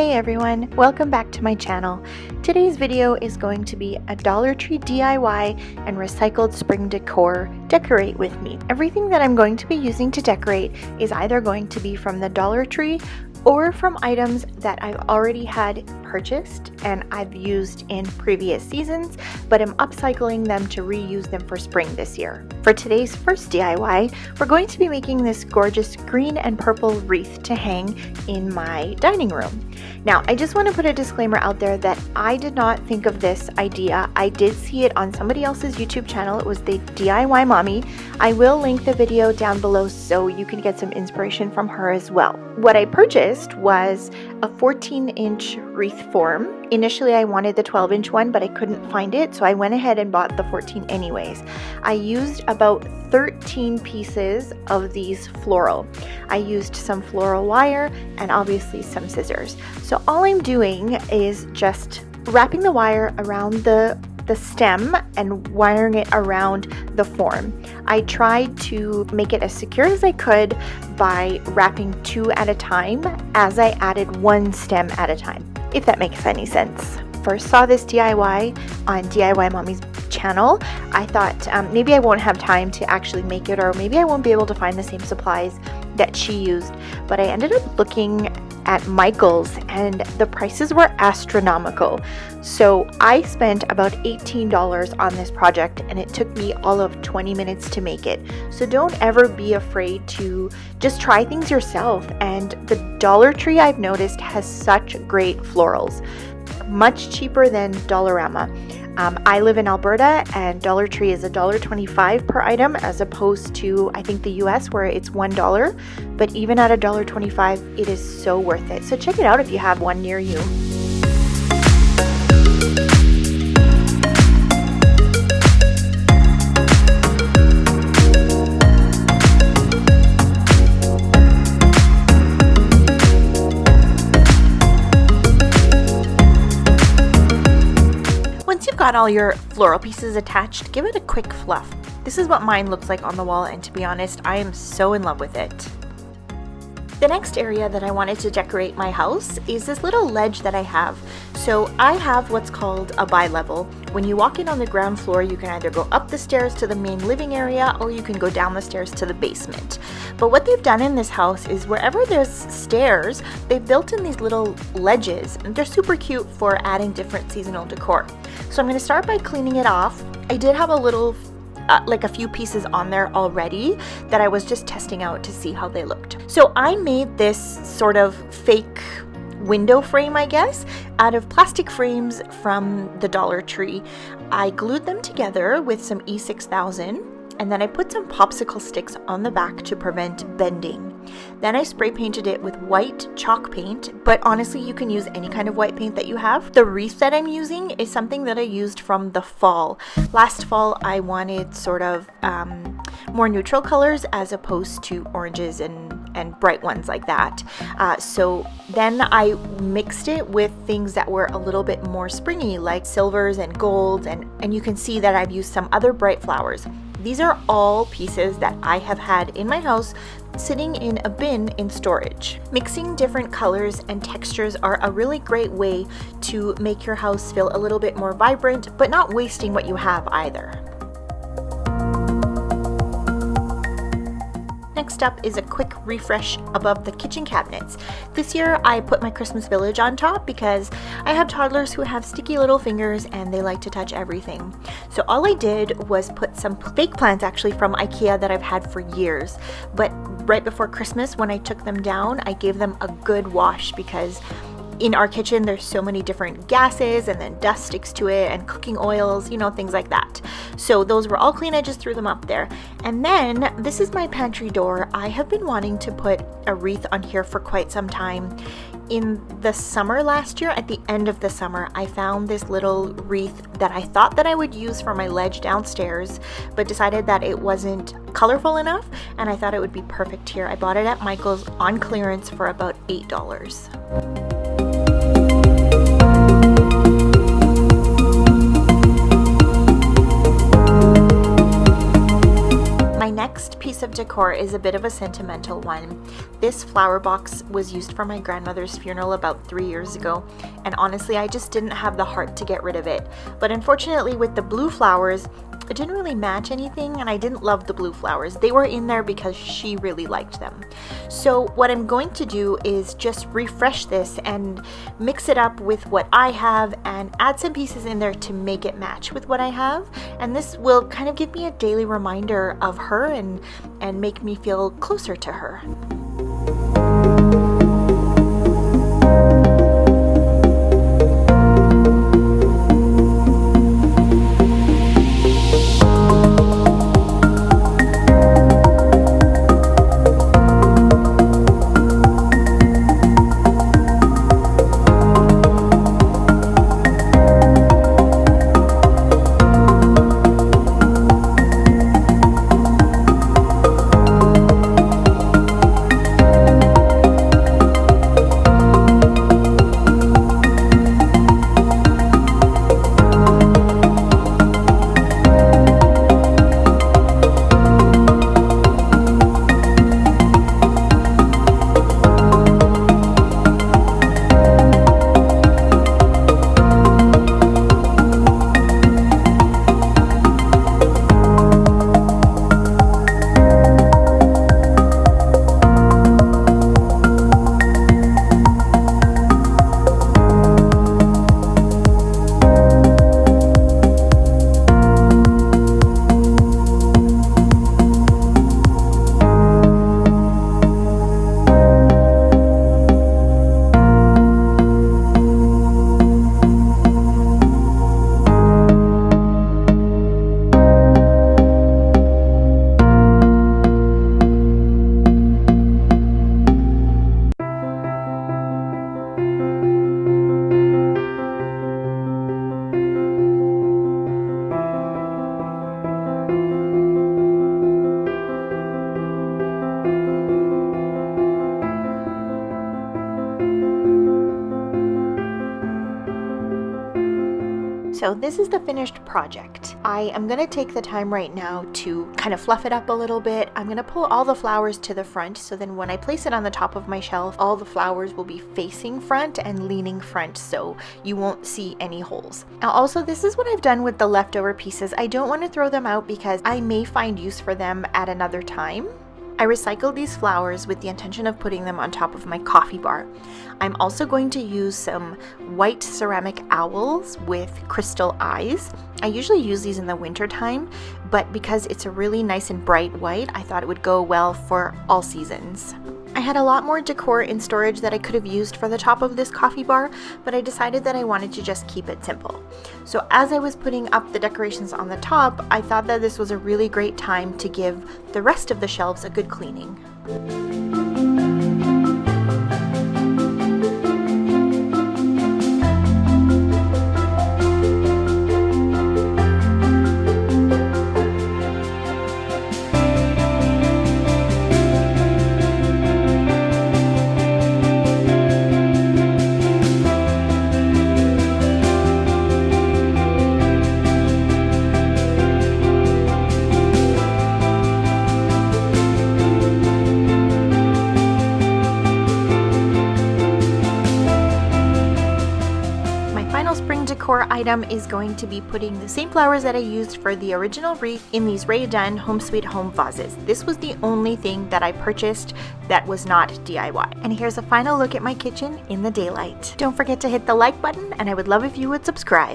Hey everyone, welcome back to my channel. Today's video is going to be a Dollar Tree DIY and recycled spring decor decorate with me. Everything that I'm going to be using to decorate is either going to be from the Dollar Tree or from items that I've already had purchased and I've used in previous seasons, but I'm upcycling them to reuse them for spring this year. For today's first DIY, we're going to be making this gorgeous green and purple wreath to hang in my dining room. Now, I just want to put a disclaimer out there that I did not think of this idea. I did see it on somebody else's YouTube channel. It was the DIY Mommy. I will link the video down below so you can get some inspiration from her as well. What I purchased was a 14-inch wreath form. Initially, I wanted the 12-inch one, but I couldn't find it, so I went ahead and bought the 14 anyways. I used about 13 pieces of these floral. I used some floral wire and obviously some scissors. So all I'm doing is just wrapping the wire around the stem and wiring it around the form. I tried to make it as secure as I could by wrapping 2 at a time as I added 1 stem at a time, if that makes any sense. First saw this DIY on DIY Mommy's channel. I thought maybe I won't have time to actually make it, or maybe I won't be able to find the same supplies that she used, but I ended up looking at Michael's and the prices were astronomical. So I spent about $18 on this project and it took me all of 20 minutes to make it. So don't ever be afraid to just try things yourself. And the Dollar Tree, I've noticed, has such great florals, much cheaper than Dollarama. I live in Alberta and Dollar Tree is $1.25 per item as opposed to, I think, the US where it's $1. But even at $1.25, it is so worth it. So check it out if you have one near you. Once you've got all your floral pieces attached, give it a quick fluff. This is what mine looks like on the wall, and to be honest, I am so in love with it. The next area that I wanted to decorate my house is this little ledge that I have. So I have what's called a bi-level. When you walk in on the ground floor, you can either go up the stairs to the main living area or you can go down the stairs to the basement. But what they've done in this house is wherever there's stairs, they've built in these little ledges, and they're super cute for adding different seasonal decor. So I'm going to start by cleaning it off. I did have a little like a few pieces on there already that I was just testing out to see how they looked. So I made this sort of fake window frame, I guess, out of plastic frames from the Dollar Tree. I glued them together with some E6000 and then I put some popsicle sticks on the back to prevent bending. Then I spray painted it with white chalk paint, but honestly you can use any kind of white paint that you have. The wreath that I'm using is something that I used from the fall. Last fall I wanted sort of more neutral colors as opposed to oranges and bright ones like that. So then I mixed it with things that were a little bit more springy, like silvers and golds, and you can see that I've used some other bright flowers. These are all pieces that I have had in my house sitting in a bin in storage. Mixing different colors and textures are a really great way to make your house feel a little bit more vibrant, but not wasting what you have either. Next up is a quick refresh above the kitchen cabinets. This year I put my Christmas village on top because I have toddlers who have sticky little fingers and they like to touch everything. So all I did was put some fake plants actually from IKEA that I've had for years. But right before Christmas when I took them down, I gave them a good wash because in our kitchen there's so many different gases and then dust sticks to it and cooking oils, you know, things like that. So those were all clean. I just threw them up there. And then this is my pantry door. I have been wanting to put a wreath on here for quite some time. In the summer last year, at the end of the summer, I found this little wreath that I thought that I would use for my ledge downstairs, but decided that it wasn't colorful enough and I thought it would be perfect here. I bought it at Michael's on clearance for about $8. next piece of decor is a bit of a sentimental one. This flower box was used for my grandmother's funeral about 3 years ago, and honestly I just didn't have the heart to get rid of it. But unfortunately with the blue flowers, it didn't really match anything, and I didn't love the blue flowers. They were in there because she really liked them. So what I'm going to do is just refresh this and mix it up with what I have and add some pieces in there to make it match with what I have. And this will kind of give me a daily reminder of her and make me feel closer to her. So this is the finished project. I am going to take the time right now to kind of fluff it up a little bit. I'm going to pull all the flowers to the front, so then when I place it on the top of my shelf, all the flowers will be facing front and leaning front, so you won't see any holes. Now also, this is what I've done with the leftover pieces. I don't want to throw them out because I may find use for them at another time. I recycled these flowers with the intention of putting them on top of my coffee bar. I'm also going to use some white ceramic owls with crystal eyes. I usually use these in the winter time, but because it's a really nice and bright white, I thought it would go well for all seasons. I had a lot more decor in storage that I could have used for the top of this coffee bar, but I decided that I wanted to just keep it simple. So as I was putting up the decorations on the top, I thought that this was a really great time to give the rest of the shelves a good cleaning. Decor item is going to be putting the same flowers that I used for the original wreath in these Rae Dunn Home Sweet Home vases. This was the only thing that I purchased that was not DIY. And here's a final look at my kitchen in the daylight. Don't forget to hit the like button, and I would love if you would subscribe.